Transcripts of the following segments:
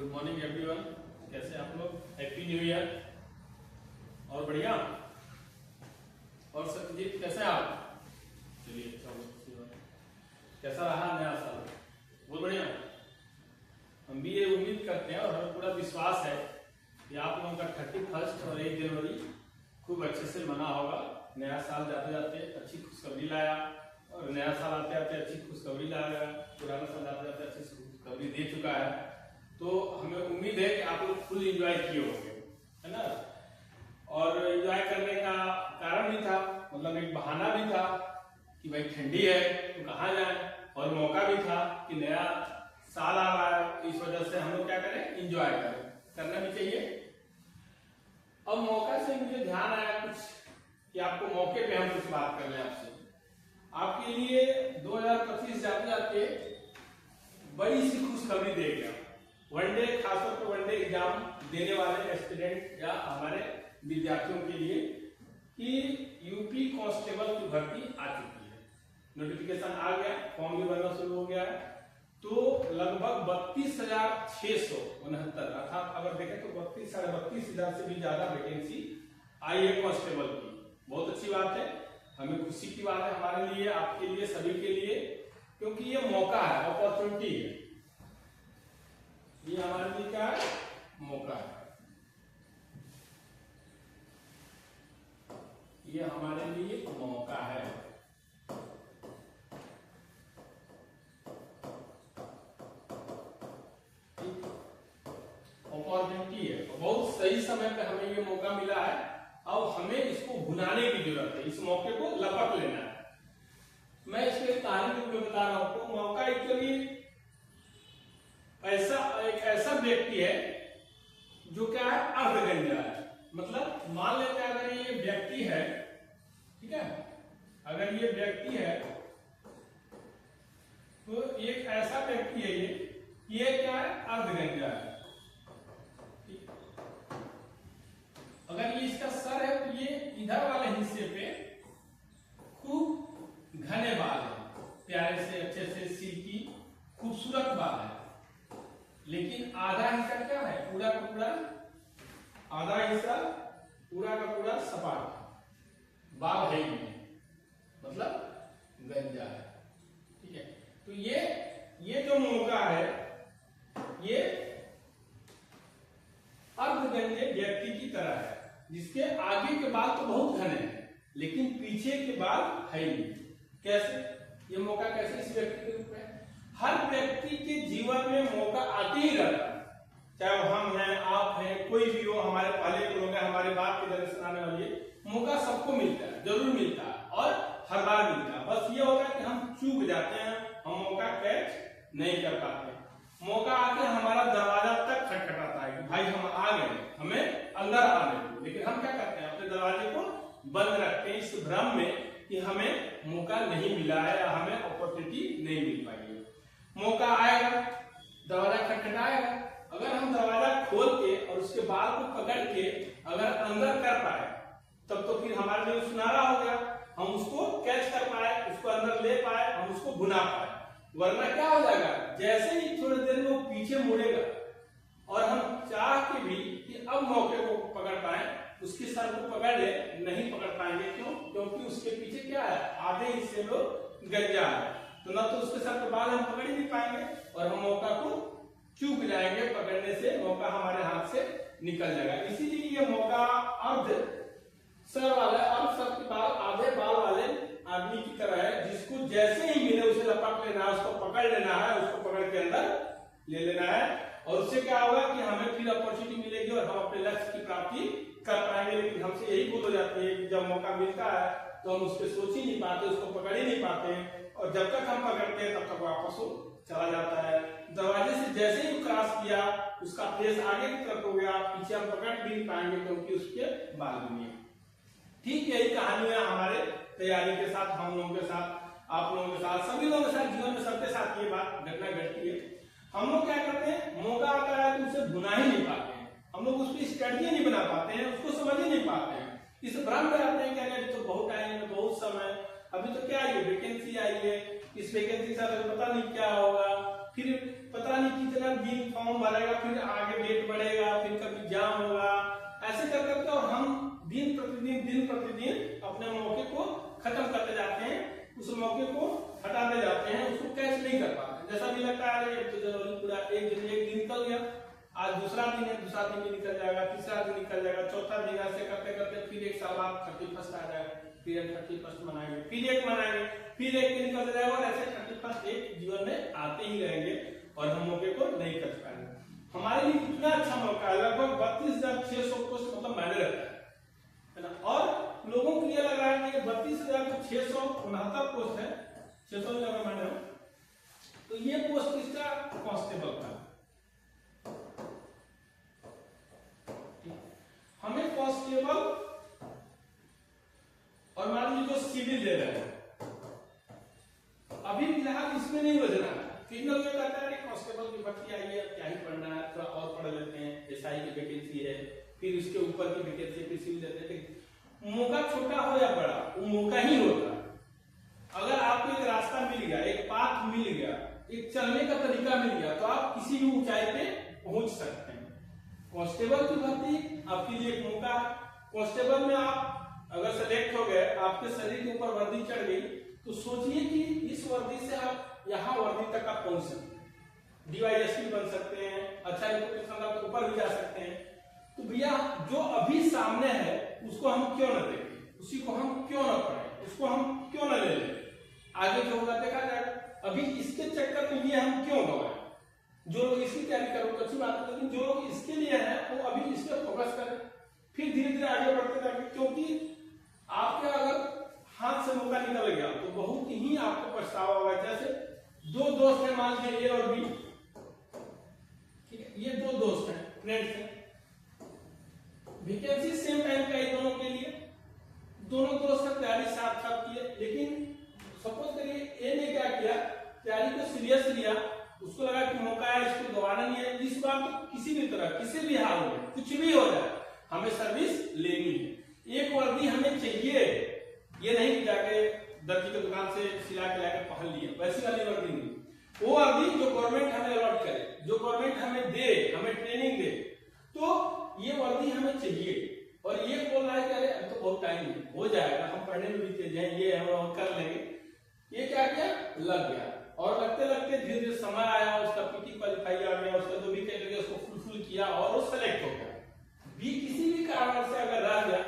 Good morning everyone. कैसे आप लोग? Happy new year. और बढ़िया। और सत्यजीत कैसे हैं आप? चलिए अच्छा, अच्छी बात। कैसा रहा नया साल? बहुत बढ़िया। हम भी ये उम्मीद करते हैं और हमें पूरा विश्वास है कि आप लोगों का 31 और 1 जनवरी खूब अच्छे से मना होगा। नया साल जाते जाते अच्छी खुशखबरी लाया और नया साल आते आते अच्छी खुशखबरी लाया। पुराना साल जाते जाते अच्छी खुशखबरी दे चुका है। तो हमें उम्मीद है कि आप लोग फुल एंजॉय किए होंगे, है ना। और एंजॉय करने का कारण भी था, मतलब एक बहाना भी था कि भाई ठंडी है तो कहाँ जाए, और मौका भी था कि नया साल आ रहा है, इस वजह से हम लोग क्या करें, एंजॉय करें, करना भी चाहिए। अब मौका से मुझे ध्यान आया कुछ कि आपको मौके पे हम कुछ बात कर रहे हैं आपसे। आपके लिए 2025 जाते जाते बड़ी सी खुशखबरी देगा। वनडे, खासतौर पर वनडे एग्जाम देने वाले स्टूडेंट या हमारे विद्यार्थियों के लिए कि यूपी कांस्टेबल की भर्ती आ चुकी है। नोटिफिकेशन आ गया, फॉर्म भी भरना शुरू हो गया है। तो लगभग 32,669 अर्थात अगर देखें तो 32,000 से भी ज्यादा वैकेंसी आई है कांस्टेबल की। बहुत अच्छी बात है, हमें खुशी की बात है हमारे लिए, आपके लिए, सभी के लिए, क्योंकि ये मौका है, अपॉर्चुनिटी है। ये हमारे लिए क्या है? मौका है। ये हमारे लिए मौका है। अपॉर्चुनिटी है, बहुत सही समय पे हमें ये मौका मिला है। अब हमें इसको भुनाने की जरूरत है, इस मौके को लपट लेना है। मैं इसके कहानी में बता रहा हूं। तो मौका एक्चुअली एक ऐसा व्यक्ति है जो क्या है, अर्धगंजा है। मतलब मान लेते हैं अगर ये व्यक्ति है, ठीक है, अगर ये व्यक्ति है तो एक ऐसा व्यक्ति है ये क्या है, अर्धगंजा है। अगर ये इसका सर है तो ये इधर वाले हिस्से पे खूब घने बाल है, प्यारे से अच्छे से सिल्की खूबसूरत बाल है। लेकिन आधा हिस्सा क्या है, पूरा का पूरा, आधा हिस्सा पूरा का पूरा सपाट, बाल है ही नहीं, मतलब गंजा है। ठीक है, तो ये जो मौका है ये अर्धगंजे व्यक्ति की तरह है, जिसके आगे के बाल तो बहुत घने हैं लेकिन पीछे के बाल है ही नहीं। कैसे ये मौका, कैसे इस व्यक्ति के रूप में? हर व्यक्ति के जीवन में मौका आते ही रहता है, चाहे वो हम हैं, आप हैं, कोई भी हो, हमारे पहले के लोग हैं, हमारे बाप के जनरेशन आने वाली है। मौका सबको मिलता है, जरूर मिलता है और हर बार मिलता है। बस ये होता है कि हम चूक जाते हैं, हम मौका कैच नहीं कर पाते। मौका आके हमारा दरवाजा तक खटखटाता है कि भाई हम आ गए, हमें अंदर आने दो। लेकिन हम क्या करते हैं, अपने दरवाजे को बंद रखते हैं इस भ्रम में कि हमें मौका नहीं मिला है या हमें अपॉर्चुनिटी नहीं मिल पाई है। मौका आएगा, दरवाजा खटखटाएगा, अगर हम दरवाजा खोल के और उसके बाल को पकड़ के अगर अंदर कर पाए तब तो फिर हमारे लिए सुनहरा हो गया, हम उसको कैच कर पाए, उसको अंदर ले पाए, हम उसको भुना पाए। वरना क्या हो जाएगा, जैसे ही थोड़ी देर में वो पीछे मुड़ेगा और हम चाह के भी कि अब मौके को पकड़ पाए, उसके सर को पकड़ ले, नहीं पकड़ पाएंगे। क्यों? क्योंकि उसके पीछे क्या है, आधे हिस्से लोग गंजा है, तो ना तो उसके सर के बाल हम पकड़ ही नहीं पाएंगे और हम मौका को चूक जाएंगे, पकड़ने से मौका हमारे हाथ से निकल जाएगा। इसीलिए ये मौका अर्ध सर वाला, अर्ध सर के बाल, आधे बाल वाले आदमी की तरह है, जिसको जैसे ही मिले उसे लपट लेना है, उसको पकड़ लेना है, उसको पकड़ के अंदर ले लेना है। और उससे क्या होगा कि हमें फिर अपॉर्चुनिटी मिलेगी और हम अपने लक्ष्य की प्राप्ति कर पाएंगे। लेकिन हमसे यही भूल हो जाती है कि जब मौका मिलता है तो हम उस पर सोच ही नहीं पाते, उसको पकड़ ही नहीं पाते, और जब तक हम पकड़ते हैं तब तक वापस वो चला जाता है। दरवाजे से जैसे ही क्रॉस किया, उसका फेस आगे की तरफ हो गया, पीछे हम पकड़ भी नहीं पाएंगे क्योंकि उसके बाल भी नहीं। ठीक यही कहानी है हमारे तैयारी के साथ, हम लोगों के साथ, आप लोगों के साथ, सभी लोगों के साथ, जीवन में सबके साथ ये बात घटना घटती है। हम लोग क्या करते हैं, मौका आता है तो उसे भुना ही नहीं पाते हैं, हम लोग उसकी स्ट्रेटजी नहीं बना पाते हैं, उसको समझ ही नहीं पाते हैं। इस भ्रम में आते हैं कि अरे तो बहुत टाइम है, बहुत समय, अभी तो क्या आई है, वैकेंसी आई है, इस वैकेंसी से पता नहीं क्या होगा, फिर पता नहीं कितना दिन फॉर्म भरेगा, फिर आगे डेट बढ़ेगा, फिर कभी एग्जाम होगा, ऐसे कर करके और हम दिन प्रतिदिन अपने मौके को खत्म करते जाते हैं, उस मौके को हटाते जाते हैं, उसको कैच नहीं कर पाते। जैसा भी लगता है तो जनवरी पूरा एक दिन निकल गया, आज दूसरा दिन है, दूसरा दिन भी निकल जाएगा, तीसरा दिन निकल जाएगा, चौथा दिन ऐसे करते करते फिर एक साल बाद 31 आ जाएगा, फिर 31 मनाएंगे, फिर एक मनाएंगे, फिर एक निकल जाएगा और ऐसे 31 एक जीवन में आते ही रहेंगे और हम मौके को नहीं कर पाएंगे। हमारे लिए कितना अच्छा मौका है, लगभग 32,600 पोस्ट मतलब मायने रखता है ना, और लोगों के लिए लग रहा है कि 32,669 पोस्ट है, 600 अगर माने हो तो ये पोस्ट इसका कांस्टेबल का। हमें कांस्टेबल और मान लीजिए जो सिविल दे रहे हैं, अभी फिलहाल इसमें नहीं बजना है। किन लोग कहता है कांस्टेबल की भर्ती आई है, क्या ही पढ़ना है, थोड़ा और पढ़ लेते हैं, एसआई की वैकेंसी है, फिर उसके ऊपर की वैकेंसी फिर सिविल देते हैं। मौका छोटा हो या बड़ा, वो मौका ही होता है। अगर आपको एक रास्ता मिल गया, एक पाथ मिल गया, एक चलने का तरीका मिल गया, तो आप किसी भी ऊंचाई पे पहुंच सकते हैं। कांस्टेबल की भर्ती आपके लिए एक मौका। कांस्टेबल में आप अगर सेलेक्ट हो गए, आपके शरीर के ऊपर वर्दी चढ़ गई, तो सोचिए कि इस वर्दी से आप यहाँ वर्दी तक आप पहुंच सकते हैं, डीवाईएसपी बन सकते हैं, अच्छा रिपोर्टेशन ऊपर भी जा सकते हैं। तो भैया जो अभी सामने है उसको हम क्यों न देखें, उसी को हम क्यों न पढ़ें, उसको हम क्यों न ले लें, आगे जो होगा देखा जाएगा। अभी इसके चक्कर में ये हम क्यों गवाएं? जो लोग इसकी तैयारी करो तो अच्छी बात है, लेकिन जो लोग इसके लिए हैं वो अभी इस पर फोकस करें, फिर धीरे धीरे आगे बढ़ते जाएंगे। क्योंकि आपके अगर हाथ से मौका निकल गया तो बहुत ही आपको पछतावा होगा। जैसे दो दोस्त हैं, मान लीजिए ए और बी, ठीक है, ये दो दोस्त हैं, फ्रेंड्स हैं, वैकेंसी सेम टाइम का है दोनों के लिए, दोनों दोस्त का तैयारी साथ साथ किए, लेकिन सपोज करिए ए ने क्या किया, तैयारी को सीरियस लिया, उसको लगा कि मौका है, इसको गवाना नहीं है, इस बार तो किसी भी तरह किसी भी हाल में कुछ भी हो जाए हमें सर्विस लेनी है। एक वर्दी हमें चाहिए, ये नहीं कि जाके दर्जी की दुकान से सिला के लाके पहन लिए, वैसी वाली वर्दी नहीं, वो वर्दी जो गवर्नमेंट हमें अलॉट करे, जो गवर्नमेंट हमें दे, हमें ट्रेनिंग दे, तो ये वर्दी हमें चाहिए। और ये बोल रहा है कि अरे अब तो बहुत टाइम है, हो जाएगा, हम पढ़ने में भी तेज हैं, ये हम कर लेंगे, ये क्या किया, लग गया, और लगते लगते धीरे धीरे समय आया, उसका पीटी क्वालिफाई आ गया, उसका जो भी कैटेगरी उसको फुलफिल किया और वो सेलेक्ट हो गया। भी किसी भी कारण से अगर रह गया,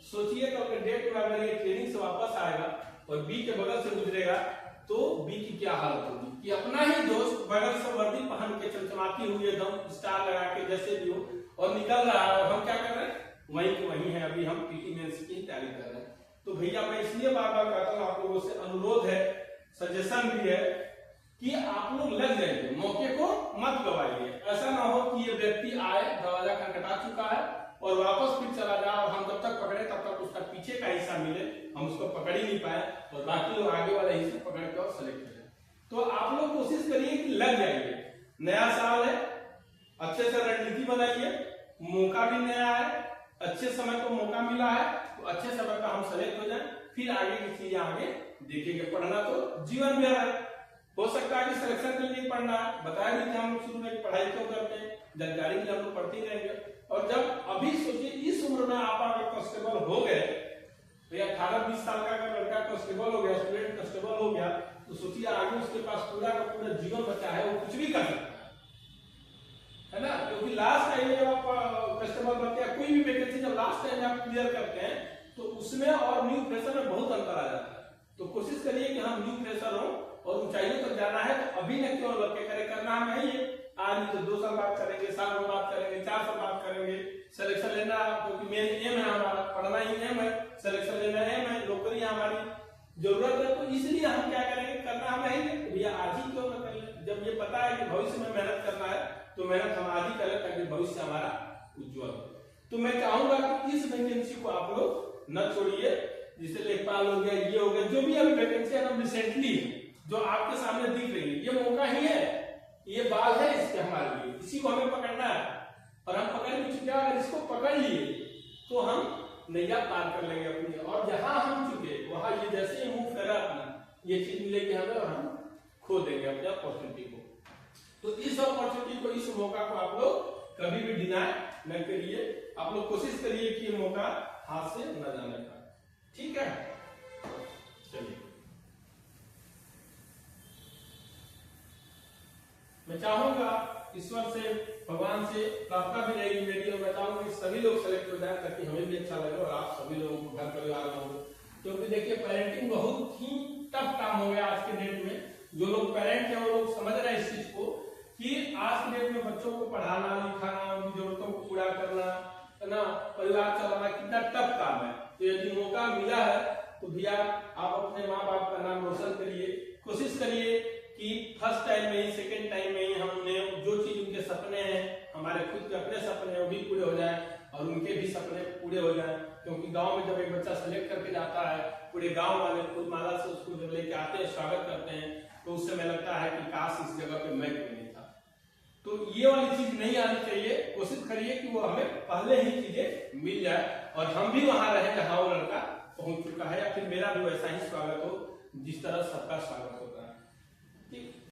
सोचिए तो अगर डेट में अगर ये ट्रेनिंग से वापस आएगा और बी के बगल से गुजरेगा तो बी की क्या हालत होगी कि अपना ही दोस्त बगल से वर्दी पहन के चमचमाती हुई एकदम स्टार लगा के जैसे भी हो और निकल रहा है, और हम क्या कर रहे हैं, वहीं के वहीं है, अभी हम पीटी मेंस की तैयारी कर रहे हैं। तो भैया मैं इसलिए बार बार कहता हूँ, आप लोगों से अनुरोध है, सजेशन भी है कि आप लोग लग जाइए, मौके को मत गवाइए। ऐसा ना हो कि ये व्यक्ति आए, दरवाजा खटखटा चुका है और वापस फिर चला जाए और हम जब तक पकड़े तब तक उसका पीछे का हिस्सा मिले, हम उसको पकड़ ही नहीं पाए और बाकी लोग आगे वाला हिस्सा पकड़ के और सेलेक्ट करें। तो आप लोग कोशिश करिए कि लग जाइए, नया साल है, अच्छे से रणनीति बनाइए, मौका भी नया है, अच्छे समय को मौका मिला है, तो अच्छे समय पर हम सेलेक्ट हो जाए, फिर आगे की चीजें आगे देखेंगे। पढ़ना तो जीवन में है, हो सकता है कि सिलेक्शन के लिए पढ़ना है, बताया नहीं कि हम शुरू में पढ़ाई क्यों करते हैं, जानकारी के लिए हम लोग पढ़ते ही रहेंगे। और जब अभी सोचिए इस उम्र में आप अगर कांस्टेबल हो गए, तो 18-20 साल का अगर लड़का कांस्टेबल हो गया, स्टूडेंट कांस्टेबल हो गया, तो सोचिए आगे उसके पास पूरा का पूरा जीवन बचा है, वो कुछ भी कर सकता है ना। क्योंकि लास्ट टाइम में जब आप कांस्टेबल बनते हैं, कोई भी वैकेंसी जब लास्ट टाइम में आप क्लियर करते हैं, तो उसमें और न्यू फ्रेशर में बहुत अंतर आ जाता है। तो कोशिश करिए कि हम न्यू फ्रेशर हो और ऊंचाइयों तक जाना है, तो अभी न क्यों लड़के करे, करना हमें ये आज नहीं तो 2 साल बाद करेंगे, साल में बात करेंगे, 4 साल बाद करेंगे, सिलेक्शन लेना, क्योंकि मेन एम है हमारा, पढ़ना ही एम है, सिलेक्शन लेना एम है, नौकरी हमारी जरूरत है, तो इसलिए हम क्या करेंगे, करना हमें है भैया आज ही क्यों न कर ले। जब ये पता है कि भविष्य में मेहनत करना है, तो मेहनत हम आज ही करें ताकि भविष्य हमारा उज्जवल हो। तो मैं चाहूंगा कि इस वैकेंसी को आप लोग न छोड़िए, जिसे लेखपाल हो गया, ये हो गया, जो भी अभी वैकेंसी है रिसेंटली जो आपके सामने दिख रही है, ये मौका ही है, ये बाल है इसके हमारे लिए, इसी को हमें पकड़ना है और हम पकड़ भी चुके हैं। अगर इसको पकड़ लिए तो हम नैया पार कर लेंगे अपनी, और जहां हम चुके वहां ये जैसे ही मुंह फेरा अपना, ये चीज मिलेगी हमें और हम खो देंगे अपने अपॉर्चुनिटी को। तो इस अपॉर्चुनिटी को, इस मौका को आप लोग कभी भी डिनाय न करिए। आप लोग कोशिश करिए कि ये मौका हाथ से न जाने का। ठीक है, चलिए मैं चाहूंगा ईश्वर से, भगवान से प्रार्थना भी रहेगी मेरी, और मैं चाहूंगा कि सभी लोग सेलेक्ट हो जाए ताकि हमें भी अच्छा लगे और आप सभी लोगों को, घर परिवार में हो। क्योंकि देखिए पेरेंटिंग बहुत ही टफ काम हो गया आज के डेट में। जो लोग पेरेंट हैं वो लोग समझ रहे हैं इस चीज को कि आज के डेट में बच्चों को पढ़ाना लिखाना, उनकी जरूरतों को पूरा करना, है ना, परिवार चलाना कितना टफ काम है। तो यदि मौका मिला है तो भैया आप अपने माँ बाप का नाम रोशन करिए। कोशिश करिए कि फर्स्ट टाइम में ही, सेकेंड टाइम में ही हमने जो चीज उनके सपने हैं, हमारे खुद के अपने सपने हैं, वो भी पूरे हो जाए और उनके भी सपने पूरे हो जाए। क्योंकि गांव में जब एक बच्चा सेलेक्ट करके जाता है, पूरे गांव वाले फूल माला से उसको जब लेके आते हैं, स्वागत करते हैं, तो उससे मैं लगता है कि काश इस जगह पे मैं क्यों नहीं था। तो ये वाली चीज नहीं आनी चाहिए। कोशिश करिए कि वो हमें पहले ही चीजें मिल जाए और हम भी वहां रहे जहां वो लड़का पहुंच चुका है, या फिर मेरा भी वैसा ही स्वागत हो जिस तरह सबका स्वागत होता है।